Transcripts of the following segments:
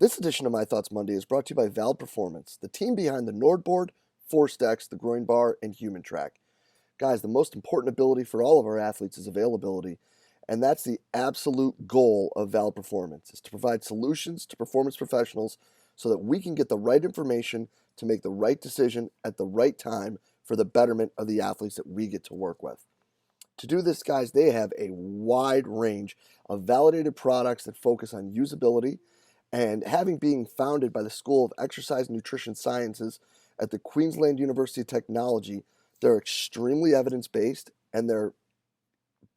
This edition of My Thoughts Monday is brought to you by Valve Performance, the team behind the Nordboard, Force Decks, the Groin Bar, and Human Track. Guys, the most important ability for all of our athletes is availability, and that's the absolute goal of Valve Performance, is to provide solutions to performance professionals so that we can get the right information to make the right decision at the right time for the betterment of the athletes that we get to work with. To do this, guys, they have a wide range of validated products that focus on usability, and having being founded by the School of Exercise and Nutrition Sciences at the Queensland University of Technology, they're extremely evidence-based and they're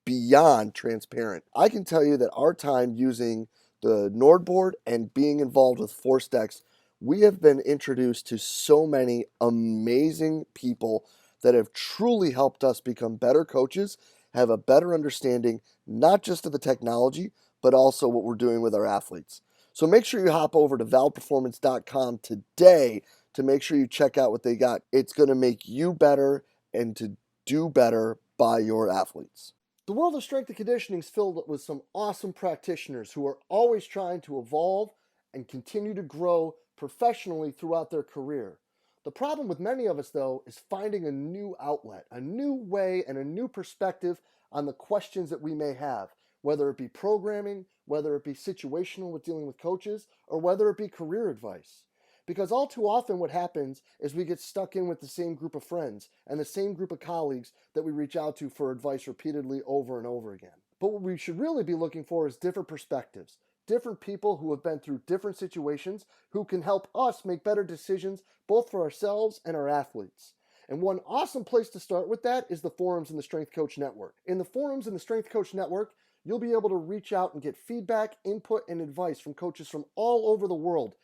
beyond transparent. I can tell you that our time using the Nordboard and being involved with Force Decks, we have been introduced to so many amazing people that have truly helped us become better coaches, have a better understanding, not just of the technology, but also what we're doing with our athletes. So make sure you hop over to valveperformance.com today to make sure you check out what they got. It's going to make you better and to do better by your athletes. The world of strength and conditioning is filled with some awesome practitioners who are always trying to evolve and continue to grow professionally throughout their career. The problem with many of us, though, is finding a new outlet, a new way, and a new perspective on the questions that we may have, whether it be programming, whether it be situational with dealing with coaches, or whether it be career advice. Because all too often what happens is we get stuck in with the same group of friends and the same group of colleagues that we reach out to for advice repeatedly over and over again. But what we should really be looking for is different perspectives, different people who have been through different situations who can help us make better decisions both for ourselves and our athletes. And one awesome place to start with that is the forums in the Strength Coach Network. In the forums in the Strength Coach Network, you'll be able to reach out and get feedback, input, and advice from coaches from all over the world,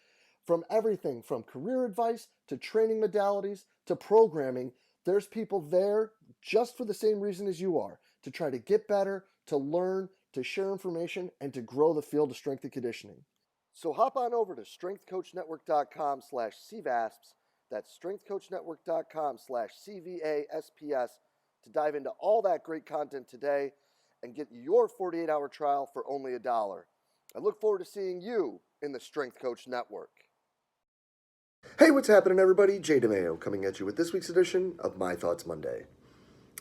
from everything from career advice to training modalities to programming. There's people there just for the same reason as you are, to try to get better, to learn, to share information, and to grow the field of strength and conditioning. So hop on over to strengthcoachnetwork.com/CVASPS. That's strengthcoachnetwork.com/CVASPS to dive into all that great content today and get your 48-hour trial for only $1. I look forward to seeing you in the Strength Coach Network. Hey, what's happening, everybody? Jay DeMayo coming at you with this week's edition of My Thoughts Monday.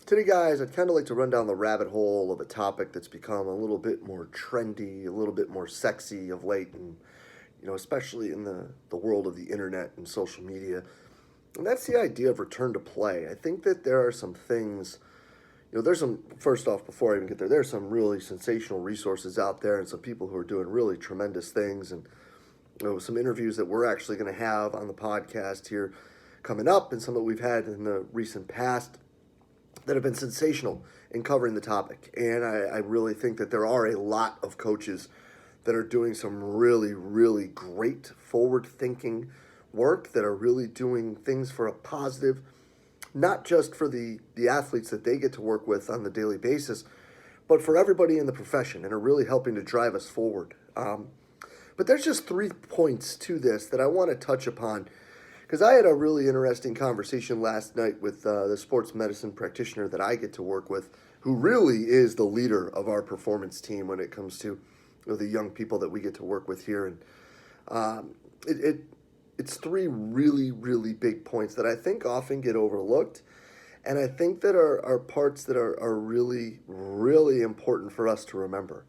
Today, guys, I'd kind of like to run down the rabbit hole of a topic that's become a little bit more trendy, a little bit more sexy of late, and especially in the world of the internet and social media. And that's the idea of return to play. I think that there are some things, first off, before I even get there, there's some really sensational resources out there and some people who are doing really tremendous things. And some interviews that we're actually going to have on the podcast here coming up, and some that we've had in the recent past that have been sensational in covering the topic. And I really think that there are a lot of coaches that are doing some really, really great forward-thinking work, that are really doing things for a positive, not just for the athletes that they get to work with on the daily basis, but for everybody in the profession, and are really helping to drive us forward. But there's just 3 points to this that I want to touch upon, because I had a really interesting conversation last night with the sports medicine practitioner that I get to work with, who really is the leader of our performance team when it comes to the young people that we get to work with here. And it's 3 really, really big points that I think often get overlooked, and I think that are parts that are really, really important for us to remember.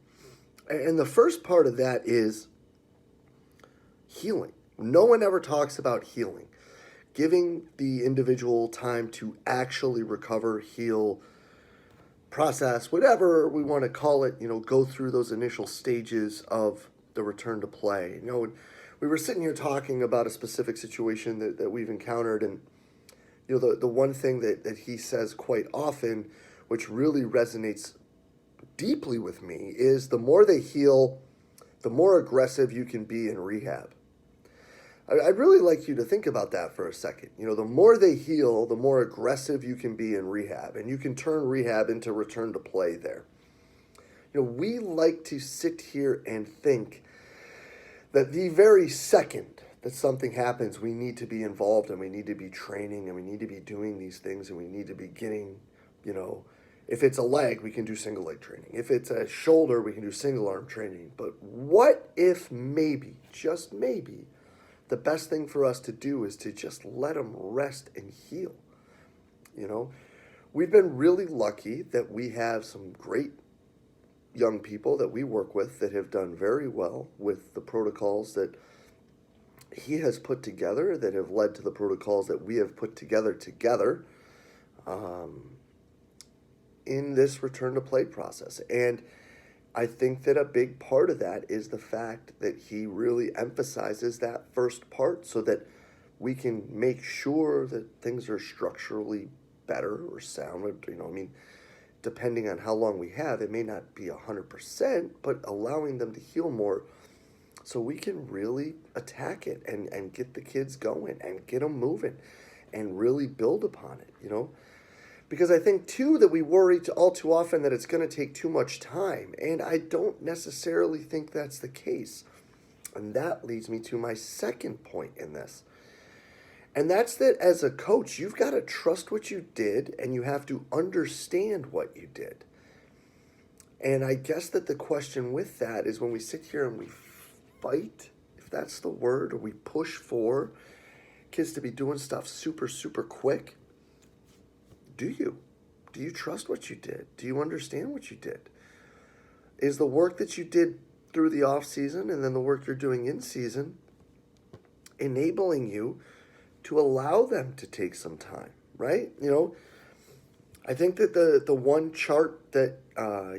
And the first part of that is healing. No one ever talks about healing. Giving the individual time to actually recover, heal, process, whatever we want to call it, go through those initial stages of the return to play. We were sitting here talking about a specific situation that we've encountered, and the one thing that he says quite often, which really resonates deeply with me, is the more they heal, the more aggressive you can be in rehab. I'd really like you to think about that for a second. The more they heal, the more aggressive you can be in rehab, and you can turn rehab into return to play there. We like to sit here and think that the very second that something happens, we need to be involved, and we need to be training, and we need to be doing these things, and we need to be getting, If it's a leg, we can do single leg training. If it's a shoulder, we can do single arm training. But what if maybe, just maybe, the best thing for us to do is to just let them rest and heal? You know, we've been really lucky that we have some great young people that we work with that have done very well with the protocols that he has put together, that have led to the protocols that we have put together in this return to play process. And I think that a big part of that is the fact that he really emphasizes that first part so that we can make sure that things are structurally better or sound. You know, I mean, depending on how long we have, it may not be 100%, but allowing them to heal more so we can really attack it and get the kids going and get them moving and really build upon it, you know? Because I think, too, that we worry all too often that it's going to take too much time. And I don't necessarily think that's the case. And that leads me to my second point in this. And that's that as a coach, you've got to trust what you did and you have to understand what you did. And I guess that the question with that is when we sit here and we fight, if that's the word, or we push for kids to be doing stuff super, super quick, do you? Do you trust what you did? Do you understand what you did? Is the work that you did through the off season and then the work you're doing in season enabling you to allow them to take some time, right? You know, I think that the one chart that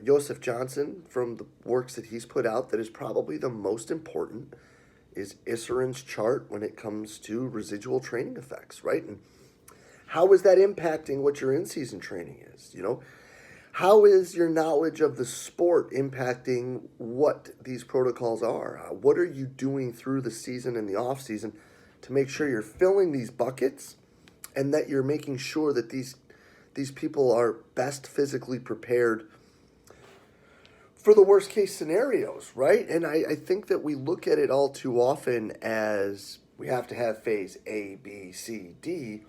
Joseph Johnson, from the works that he's put out, that is probably the most important is Isseren's chart when it comes to residual training effects, right? And how is that impacting what your in-season training is, you know? How is your knowledge of the sport impacting what these protocols are? What are you doing through the season and the off-season to make sure you're filling these buckets and that you're making sure that these people are best physically prepared for the worst case scenarios, right? And I think that we look at it all too often as we have to have phase A, B, C, D,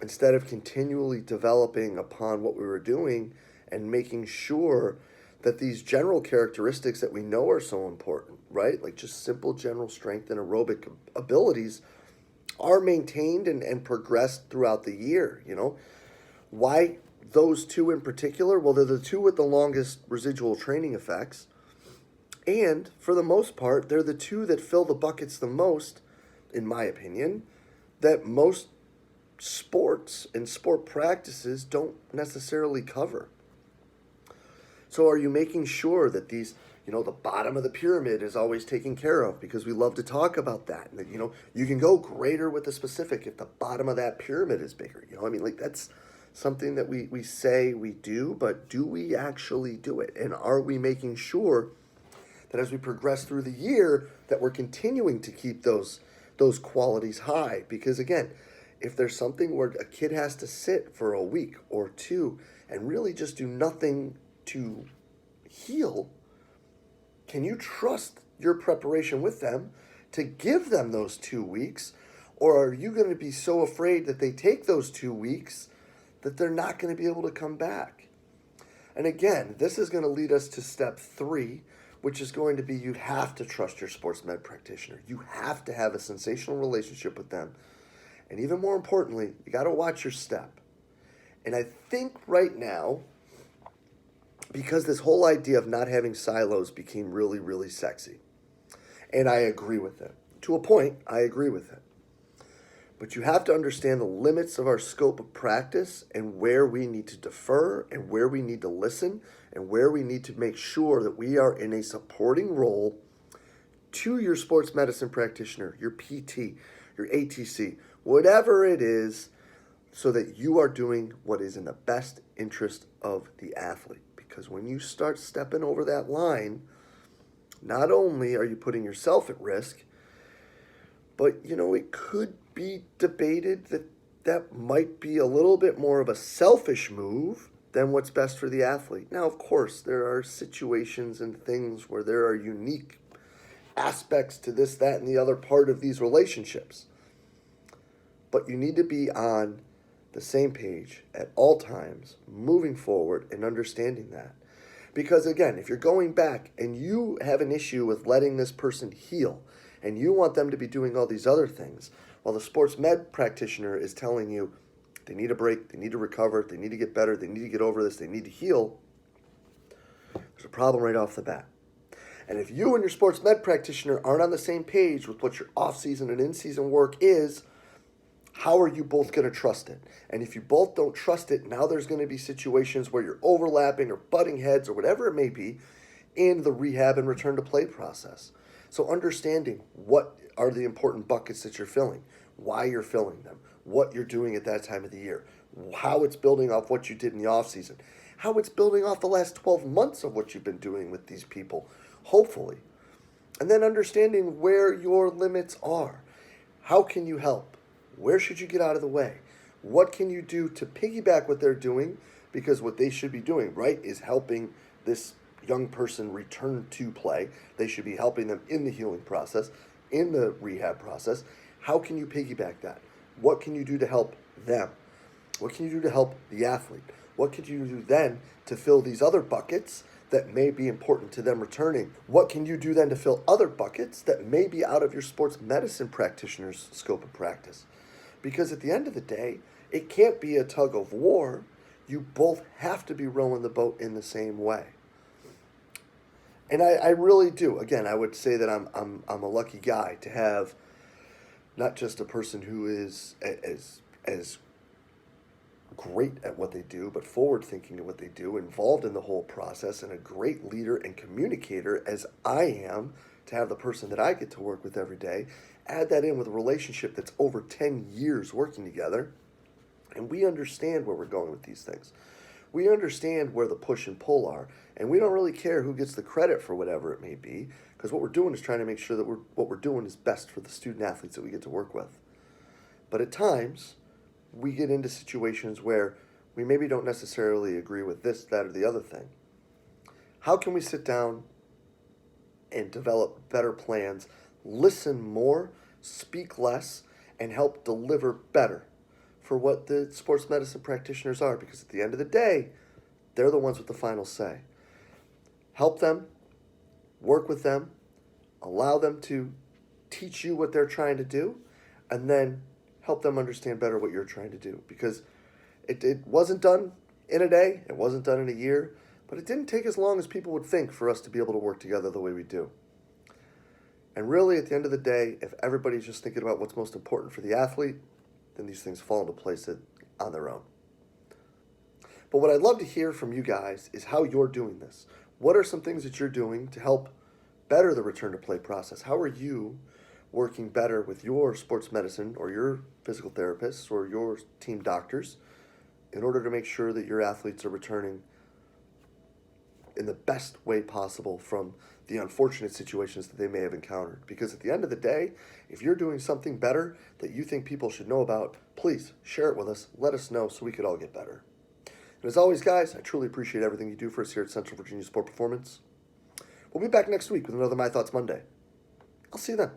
instead of continually developing upon what we were doing and making sure that these general characteristics that we know are so important, right? Like just simple general strength and aerobic abilities are maintained and progressed throughout the year, you know? Why those two in particular? Well, they're the two with the longest residual training effects. And for the most part, they're the two that fill the buckets the most, in my opinion, that most sports and sport practices don't necessarily cover. So are you making sure that these, you know, the bottom of the pyramid is always taken care of? Because we love to talk about that. And that, you know, you can go greater with the specific if the bottom of that pyramid is bigger. You know, I mean, like that's something that we say we do, but do we actually do it? And are we making sure that as we progress through the year that we're continuing to keep those qualities high? Because again, if there's something where a kid has to sit for a week or two and really just do nothing to heal, can you trust your preparation with them to give them those 2 weeks? Or are you going to be so afraid that they take those 2 weeks that they're not going to be able to come back? And again, this is going to lead us to step 3, which is going to be you have to trust your sports med practitioner. You have to have a sensational relationship with them. And even more importantly, you got to watch your step. And I think right now, because this whole idea of not having silos became really, really sexy. And I agree with it. To a point, I agree with it. But you have to understand the limits of our scope of practice and where we need to defer and where we need to listen and where we need to make sure that we are in a supporting role to your sports medicine practitioner, your PT, your ATC, whatever it is, so that you are doing what is in the best interest of the athlete. Because when you start stepping over that line, not only are you putting yourself at risk, but, you know, it could be debated that that might be a little bit more of a selfish move than what's best for the athlete. Now, of course, there are situations and things where there are unique aspects to this, that, and the other part of these relationships. But you need to be on the same page at all times, moving forward and understanding that. Because again, if you're going back and you have an issue with letting this person heal and you want them to be doing all these other things, while the sports med practitioner is telling you they need a break, they need to recover, they need to get better, they need to get over this, they need to heal, there's a problem right off the bat. And if you and your sports med practitioner aren't on the same page with what your off-season and in-season work is, how are you both going to trust it? And if you both don't trust it, now there's going to be situations where you're overlapping or butting heads or whatever it may be in the rehab and return to play process. So understanding what are the important buckets that you're filling, why you're filling them, what you're doing at that time of the year, how it's building off what you did in the off-season, how it's building off the last 12 months of what you've been doing with these people, hopefully. And then understanding where your limits are. How can you help? Where should you get out of the way? What can you do to piggyback what they're doing? Because what they should be doing, right, is helping this young person return to play. They should be helping them in the healing process, in the rehab process. How can you piggyback that? What can you do to help them? What can you do to help the athlete? What could you do then to fill these other buckets that may be important to them returning? What can you do then to fill other buckets that may be out of your sports medicine practitioner's scope of practice? Because at the end of the day, it can't be a tug of war. You both have to be rowing the boat in the same way. And I really do. Again, I would say that I'm a lucky guy to have not just a person who is as great at what they do, but forward thinking at what they do, involved in the whole process, and a great leader and communicator as I am, to have the person that I get to work with every day. Add that in with a relationship that's over 10 years working together, and we understand where we're going with these things. We understand where the push and pull are, and we don't really care who gets the credit for whatever it may be, because what we're doing is trying to make sure that what we're doing is best for the student athletes that we get to work with. But at times, we get into situations where we maybe don't necessarily agree with this, that, or the other thing. How can we sit down and develop better plans, listen more, speak less, and help deliver better for what the sports medicine practitioners are? Because at the end of the day, they're the ones with the final say. Help them, work with them, allow them to teach you what they're trying to do, and then help them understand better what you're trying to do. Because it wasn't done in a day, it wasn't done in a year, but it didn't take as long as people would think for us to be able to work together the way we do. And really, at the end of the day, if everybody's just thinking about what's most important for the athlete, then these things fall into place on their own. But what I'd love to hear from you guys is how you're doing this. What are some things that you're doing to help better the return to play process? How are you working better with your sports medicine or your physical therapists or your team doctors in order to make sure that your athletes are returning in the best way possible from the unfortunate situations that they may have encountered? Because at the end of the day, if you're doing something better that you think people should know about, please share it with us. Let us know so we could all get better. And as always, guys, I truly appreciate everything you do for us here at Central Virginia Sport Performance. We'll be back next week with another My Thoughts Monday. I'll see you then.